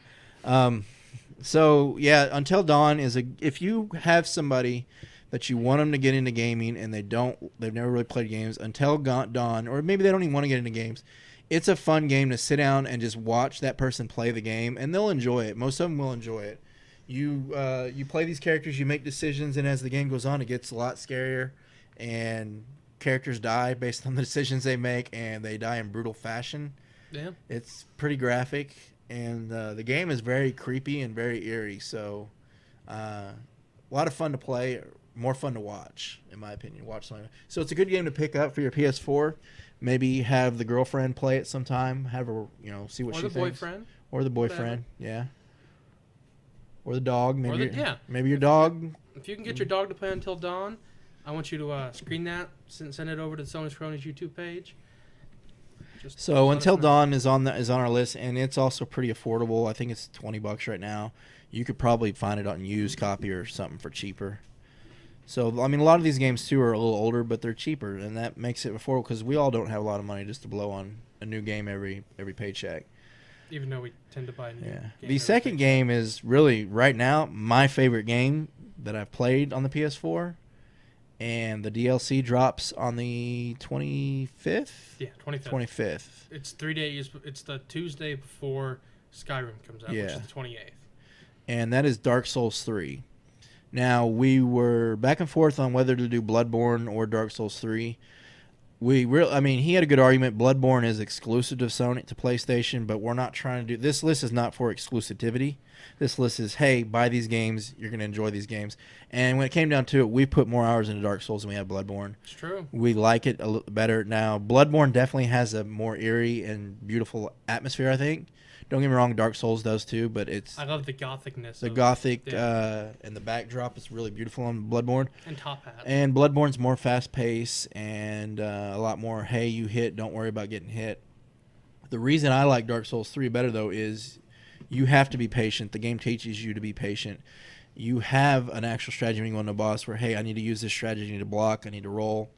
So yeah, Until Dawn is if you have somebody that you want them to get into gaming and they've never really played games, Until Dawn, or maybe they don't even want to get into games, it's a fun game to sit down and just watch that person play the game, and they'll enjoy it. Most of them will enjoy it. You play these characters, you make decisions, and as the game goes on, it gets a lot scarier, and characters die based on the decisions they make, and they die in brutal fashion. Yeah. It's pretty graphic, and the game is very creepy and very eerie. So, a lot of fun to play, more fun to watch, in my opinion. Watch something. So it's a good game to pick up for your PS4. Maybe have the girlfriend play it sometime. Have her, see what she thinks. Or the boyfriend, yeah. Or the dog, maybe. Maybe your dog. If you can get your dog to play Until Dawn, I want you to screen that, send it over to the Sony's Cronies YouTube page. So Until Dawn is on our list, and it's also pretty affordable. I think it's $20 right now. You could probably find it on used copy or something for cheaper. So, I mean, a lot of these games, too, are a little older, but they're cheaper, and that makes it affordable because we all don't have a lot of money just to blow on a new game every paycheck. Even though we tend to buy new games. The second game is really, right now, my favorite game that I've played on the PS4, and the DLC drops on the 25th? Yeah, 25th. It's 3 days. It's the Tuesday before Skyrim comes out, which is the 28th. And that is Dark Souls 3. Now, we were back and forth on whether to do Bloodborne or Dark Souls 3. He had a good argument. Bloodborne is exclusive to Sony, to PlayStation, but we're not trying to do... This list is not for exclusivity. This list is, hey, buy these games. You're going to enjoy these games. And when it came down to it, we put more hours into Dark Souls than we have Bloodborne. It's true. We like it a little better. Now, Bloodborne definitely has a more eerie and beautiful atmosphere, I think. Don't get me wrong, Dark Souls does too, but I love the gothicness. The gothic and the backdrop is really beautiful on Bloodborne. And top hat. And Bloodborne's more fast-paced and a lot more, hey, you hit, don't worry about getting hit. The reason I like Dark Souls 3 better, though, is you have to be patient. The game teaches you to be patient. You have an actual strategy when you go into a boss where, hey, I need to use this strategy, I need to block, I need to roll.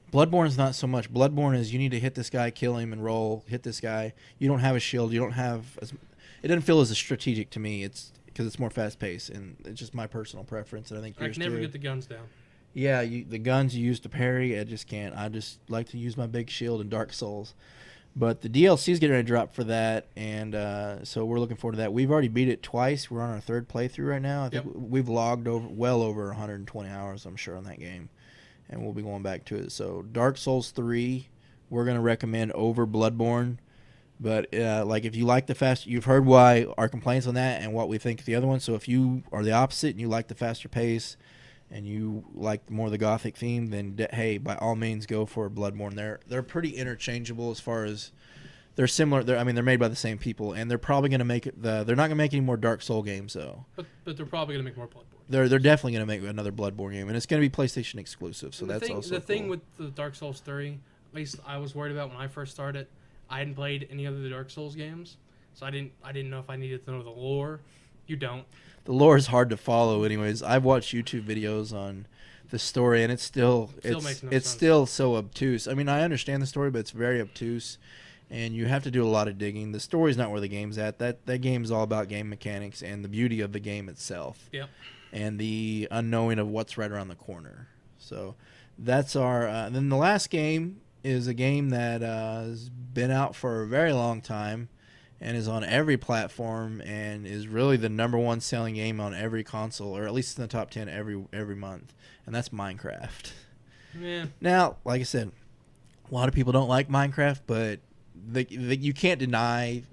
Bloodborne is not so much. Bloodborne is you need to hit this guy, kill him, and roll. Hit this guy. You don't have a shield. You don't have... It doesn't feel as strategic to me. It's because it's more fast-paced, and it's just my personal preference. And I think I can never get the guns down. Yeah, the guns you use to parry, I just can't. I just like to use my big shield in Dark Souls. But the DLC is getting ready to drop for that, and so we're looking forward to that. We've already beat it twice. We're on our third playthrough right now. I think we've logged well over 120 hours, I'm sure, on that game. And we'll be going back to it. So Dark Souls 3, we're going to recommend over Bloodborne. But if you like the fast, you've heard why our complaints on that and what we think of the other one. So if you are the opposite and you like the faster pace and you like more of the gothic theme, then hey, by all means go for Bloodborne. They're pretty interchangeable as far as they're similar. They're made by the same people, and they're probably going to make it. They're not going to make any more Dark Soul games though. But they're probably going to make more Bloodborne. They're definitely going to make another Bloodborne game, and it's going to be PlayStation exclusive. So that's also the thing with the Dark Souls 3. At least I was worried about when I first started. I hadn't played any of the Dark Souls games, so I didn't know if I needed to know the lore. You don't. The lore is hard to follow, anyways. I've watched YouTube videos on the story, and it's still so obtuse. I mean, I understand the story, but it's very obtuse, and you have to do a lot of digging. The story's not where the game's at. That game's all about game mechanics and the beauty of the game itself. Yep. And the unknowing of what's right around the corner. So that's our... then the last game is a game that has been out for a very long time and is on every platform and is really the number one selling game on every console, or at least in the top 10 every month, and that's Minecraft. Yeah. Now, like I said, a lot of people don't like Minecraft, but you can't deny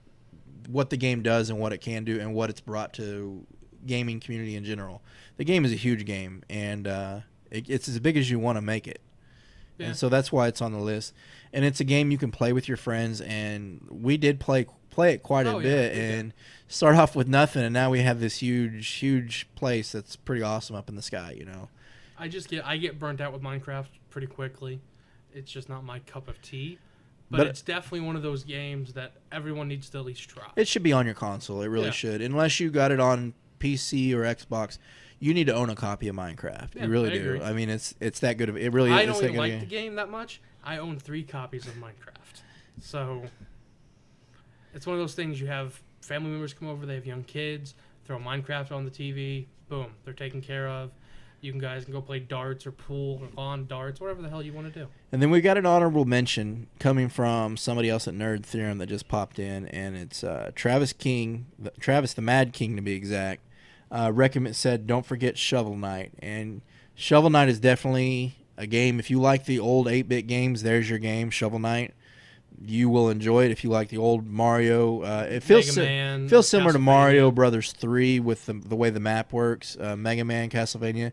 what the game does and what it can do and what it's brought to gaming community in general. The game is a huge game, and it's as big as you want to make it. Yeah. And so that's why it's on the list. And it's a game you can play with your friends, and we did play it quite a bit and start off with nothing, and now we have this huge place that's pretty awesome up in the sky, you know. I get burnt out with Minecraft pretty quickly. It's just not my cup of tea. But it's definitely one of those games that everyone needs to at least try. It should be on your console. It really should. Unless you got it on PC or Xbox, you need to own a copy of Minecraft. You really do. I mean, it's that good of it. Really, I don't even like the game that much. I own 3 copies of Minecraft, so it's one of those things. You have family members come over. They have young kids. Throw Minecraft on the TV. Boom, they're taken care of. You guys can go play darts or pool or lawn darts, whatever the hell you want to do. And then we got an honorable mention coming from somebody else at Nerd Theorem that just popped in, and it's Travis the Mad King to be exact. Said don't forget Shovel Knight, and Shovel Knight is definitely a game. If you like the old 8-bit games, there's your game, Shovel Knight. you will enjoy it if you like the old Mario. It feels Mega Man, feels similar to Castlevania. Mario Brothers 3 with the way the map works. Mega Man, Castlevania,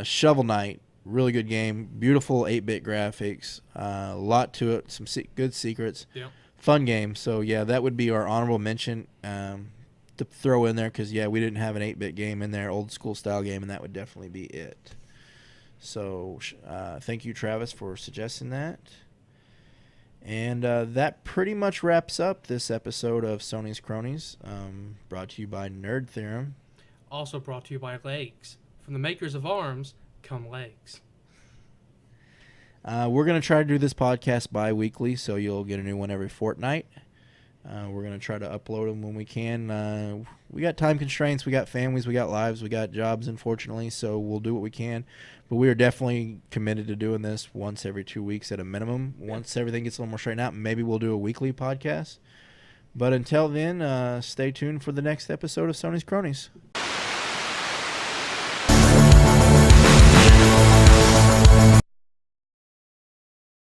Shovel Knight, really good game. Beautiful 8-bit graphics. A lot to it. Some good secrets. Yeah. Fun game. So yeah, that would be our honorable mention to throw in there because we didn't have an 8-bit game in there, old school style game, and that would definitely be it. So thank you, Travis, for suggesting that. And that pretty much wraps up this episode of Sony's Cronies, brought to you by Nerd Theorem. Also brought to you by Legs. From the makers of arms come legs. We're going to try to do this podcast bi-weekly, so you'll get a new one every fortnight. We're going to try to upload them when we can. We got time constraints. We got families. We got lives. We got jobs, unfortunately, so we'll do what we can. But we are definitely committed to doing this once every 2 weeks at a minimum. Once everything gets a little more straightened out, maybe we'll do a weekly podcast. But until then, stay tuned for the next episode of Sony's Cronies.